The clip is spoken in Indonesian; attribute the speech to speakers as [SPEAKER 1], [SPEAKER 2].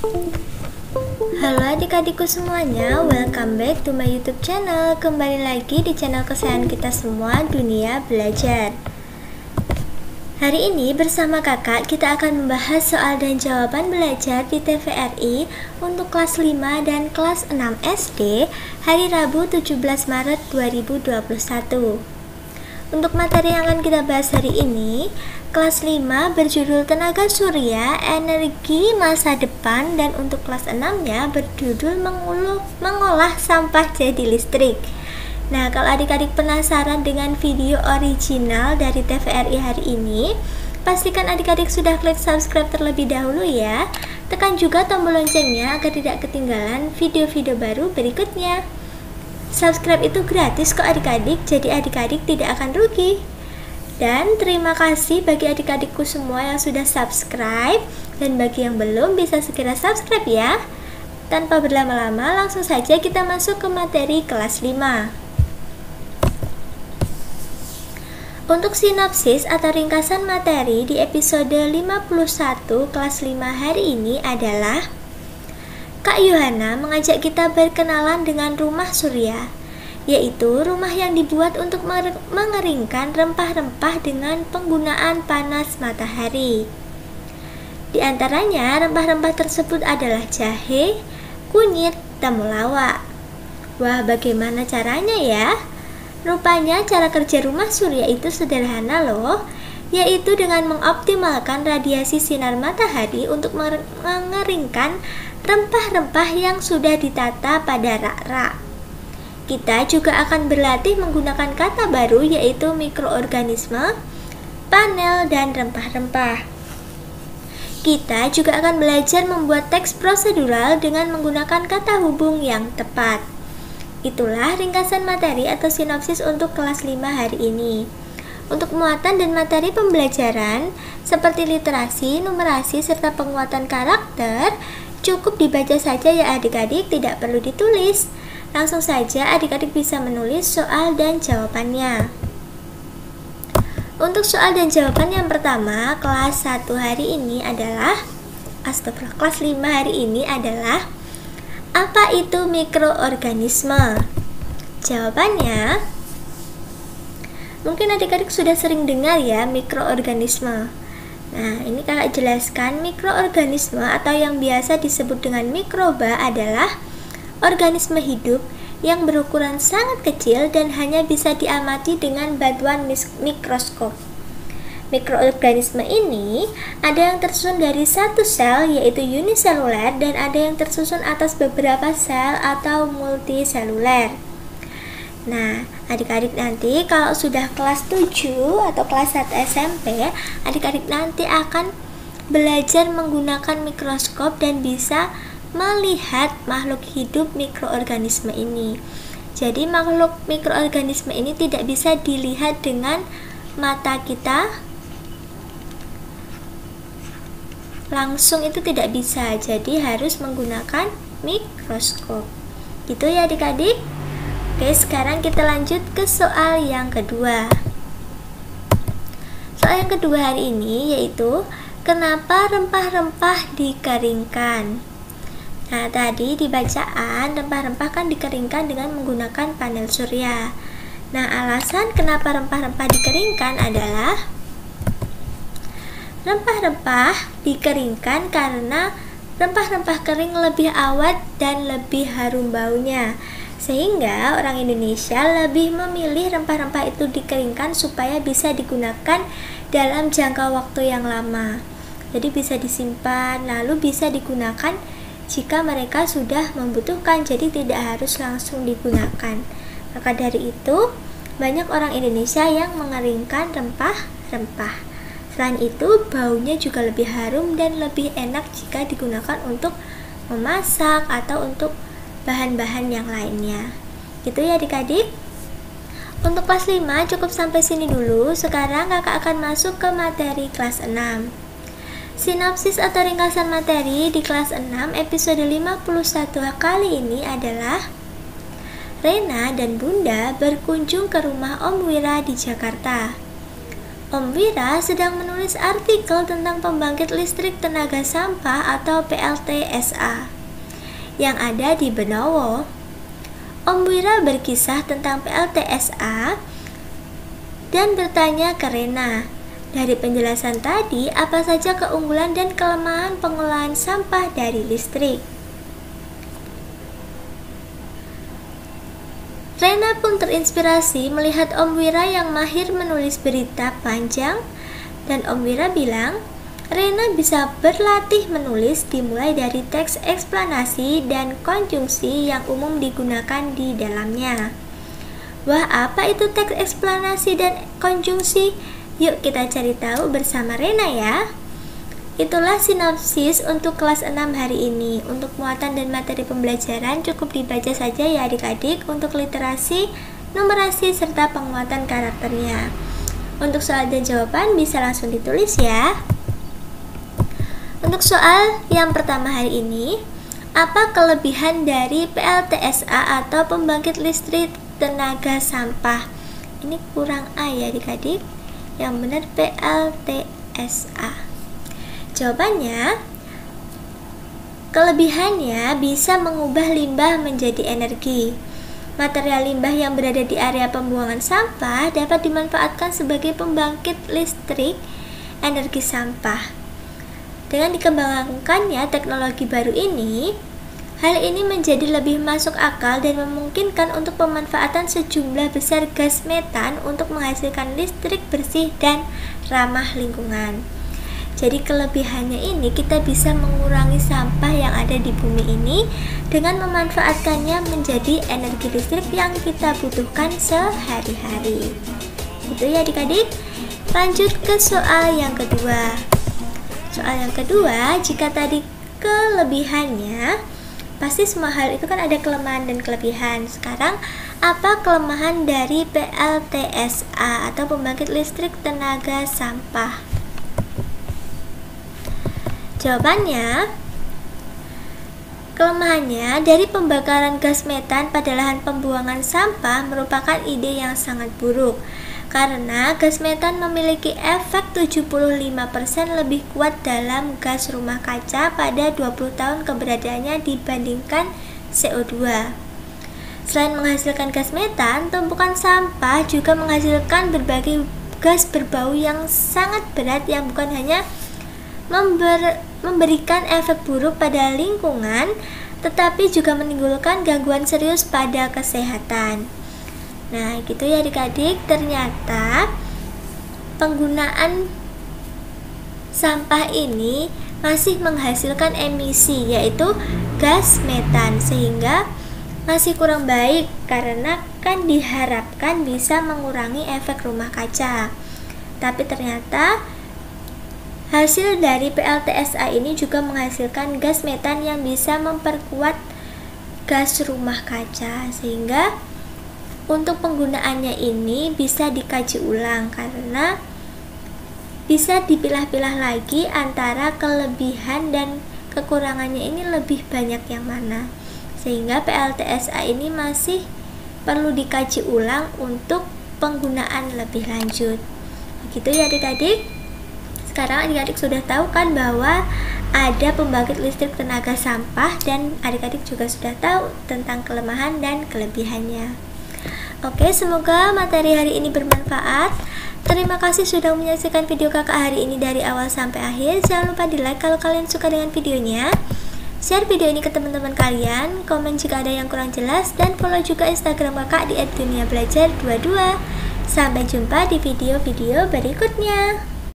[SPEAKER 1] Halo adik-adikku semuanya, welcome back to my YouTube channel. Kembali lagi di channel kesayangan kita semua, Dunia Belajar. Hari ini bersama kakak kita akan membahas soal dan jawaban belajar di TVRI untuk kelas 5 dan kelas 6 SD hari Rabu 17 Maret 2021. Untuk materi yang akan kita bahas hari ini, kelas 5 berjudul Tenaga Surya, Energi Masa Depan, dan untuk kelas 6-nya berjudul Mengolah Sampah Jadi Listrik. Nah, kalau adik-adik penasaran dengan video original dari TVRI hari ini, pastikan adik-adik sudah klik subscribe terlebih dahulu ya. Tekan juga tombol loncengnya agar tidak ketinggalan video-video baru berikutnya. Subscribe itu gratis kok adik-adik, jadi adik-adik tidak akan rugi. Dan terima kasih bagi adik-adikku semua yang sudah subscribe, dan bagi yang belum bisa segera subscribe ya. Tanpa berlama-lama langsung saja kita masuk ke materi kelas 5. Untuk sinopsis atau ringkasan materi di episode 51 kelas 5 hari ini adalah Kak Yohana mengajak kita berkenalan dengan rumah surya, yaitu rumah yang dibuat untuk mengeringkan rempah-rempah dengan penggunaan panas matahari. Di antaranya, rempah-rempah tersebut adalah jahe, kunyit, temulawak. Wah, bagaimana caranya ya? Rupanya cara kerja rumah surya itu sederhana loh, yaitu dengan mengoptimalkan radiasi sinar matahari untuk mengeringkan rempah-rempah yang sudah ditata pada rak-rak. Kita juga akan berlatih menggunakan kata baru yaitu mikroorganisme, panel, dan rempah-rempah. Kita juga akan belajar membuat teks prosedural dengan menggunakan kata hubung yang tepat. Itulah ringkasan materi atau sinopsis untuk kelas 5 hari ini. Untuk muatan dan materi pembelajaran seperti literasi, numerasi, serta penguatan karakter cukup dibaca saja ya adik-adik, tidak perlu ditulis. Langsung saja adik-adik bisa menulis soal dan jawabannya. Untuk soal dan jawaban yang pertama, kelas 1 hari ini adalah kelas 5 hari ini adalah apa itu mikroorganisme? Jawabannya, mungkin adik-adik sudah sering dengar ya mikroorganisme. Nah, ini kakak jelaskan, mikroorganisme atau yang biasa disebut dengan mikroba adalah organisme hidup yang berukuran sangat kecil dan hanya bisa diamati dengan bantuan mikroskop. Mikroorganisme ini ada yang tersusun dari satu sel yaitu uniseluler dan ada yang tersusun atas beberapa sel atau multiseluler. Nah, adik-adik nanti kalau sudah kelas 7 atau kelas 1 SMP, adik-adik nanti akan belajar menggunakan mikroskop dan bisa melihat makhluk hidup mikroorganisme ini. Jadi makhluk mikroorganisme ini tidak bisa dilihat dengan mata kita langsung, itu tidak bisa. Jadi harus menggunakan mikroskop. Gitu ya adik-adik. Oke, sekarang kita lanjut ke soal yang kedua. Soal yang kedua hari ini yaitu kenapa rempah-rempah dikeringkan? Nah, tadi di bacaan rempah-rempah kan dikeringkan dengan menggunakan panel surya. Nah, alasan kenapa rempah-rempah dikeringkan adalah rempah-rempah dikeringkan karena rempah-rempah kering lebih awet dan lebih harum baunya. Sehingga orang Indonesia lebih memilih rempah-rempah itu dikeringkan supaya bisa digunakan dalam jangka waktu yang lama. Jadi bisa disimpan lalu bisa digunakan jika mereka sudah membutuhkan, jadi tidak harus langsung digunakan. Maka dari itu banyak orang Indonesia yang mengeringkan rempah-rempah. Selain itu baunya juga lebih harum dan lebih enak jika digunakan untuk memasak atau untuk bahan-bahan yang lainnya. Gitu ya adik-adik. Untuk kelas 5 cukup sampai sini dulu. Sekarang kakak akan masuk ke materi kelas 6. Sinopsis atau ringkasan materi di kelas 6 episode 51 kali ini adalah Rena dan Bunda berkunjung ke rumah Om Wira di Jakarta. Om Wira sedang menulis artikel tentang pembangkit listrik tenaga sampah atau PLTSA yang ada di Benowo. Om Wira berkisah tentang PLTSA dan bertanya ke Rena, dari penjelasan tadi apa saja keunggulan dan kelemahan pengolahan sampah dari listrik? Rena pun terinspirasi melihat Om Wira yang mahir menulis berita panjang, dan Om Wira bilang, Rena bisa berlatih menulis dimulai dari teks eksplanasi dan konjungsi yang umum digunakan di dalamnya. Wah, apa itu teks eksplanasi dan konjungsi? Yuk kita cari tahu bersama Rena ya. Itulah sinopsis untuk kelas 6 hari ini. Untuk muatan dan materi pembelajaran cukup dibaca saja ya adik-adik untuk literasi, numerasi, serta penguatan karakternya. Untuk soal dan jawaban bisa langsung ditulis ya. Untuk soal yang pertama hari ini, apa kelebihan dari PLTSA atau pembangkit listrik tenaga sampah? Ini kurang A ya adik-adik. Yang benar PLTSA. Jawabannya, kelebihannya bisa mengubah limbah menjadi energi. Material limbah yang berada di area pembuangan sampah dapat dimanfaatkan sebagai pembangkit listrik energi sampah. Dengan dikembangkannya teknologi baru ini, hal ini menjadi lebih masuk akal dan memungkinkan untuk pemanfaatan sejumlah besar gas metan untuk menghasilkan listrik bersih dan ramah lingkungan. Jadi kelebihannya ini kita bisa mengurangi sampah yang ada di bumi ini dengan memanfaatkannya menjadi energi listrik yang kita butuhkan sehari-hari. Itu ya adik-adik. Lanjut ke soal yang kedua. Soal yang kedua, jika tadi kelebihannya, pasti semua hal itu kan ada kelemahan dan kelebihan. Sekarang, apa kelemahan dari PLTSA atau pembangkit listrik tenaga sampah? Jawabannya, kelemahannya dari pembakaran gas metan pada lahan pembuangan sampah merupakan ide yang sangat buruk. Karena gas metan memiliki efek 75% lebih kuat dalam gas rumah kaca pada 20 tahun keberadaannya dibandingkan CO2. Selain menghasilkan gas metan, tumpukan sampah juga menghasilkan berbagai gas berbau yang sangat berat yang bukan hanya memberikan efek buruk pada lingkungan, tetapi juga menimbulkan gangguan serius pada kesehatan. Nah, gitu ya adik-adik, ternyata penggunaan sampah ini masih menghasilkan emisi, yaitu gas metan, sehingga masih kurang baik karena kan diharapkan bisa mengurangi efek rumah kaca. Tapi ternyata hasil dari PLTSA ini juga menghasilkan gas metan yang bisa memperkuat gas rumah kaca, sehingga untuk penggunaannya ini bisa dikaji ulang karena bisa dipilah-pilah lagi antara kelebihan dan kekurangannya ini lebih banyak yang mana, sehingga PLTSA ini masih perlu dikaji ulang untuk penggunaan lebih lanjut. Begitu ya adik-adik. Sekarang adik-adik sudah tahu kan bahwa ada pembangkit listrik tenaga sampah, dan adik-adik juga sudah tahu tentang kelemahan dan kelebihannya. Oke, semoga materi hari ini bermanfaat. Terima kasih sudah menyaksikan video kakak hari ini dari awal sampai akhir. Jangan lupa di like kalau kalian suka dengan videonya, share video ini ke teman-teman kalian, komen jika ada yang kurang jelas, dan follow juga Instagram kakak di @duniabelajar22. Sampai jumpa di video-video berikutnya.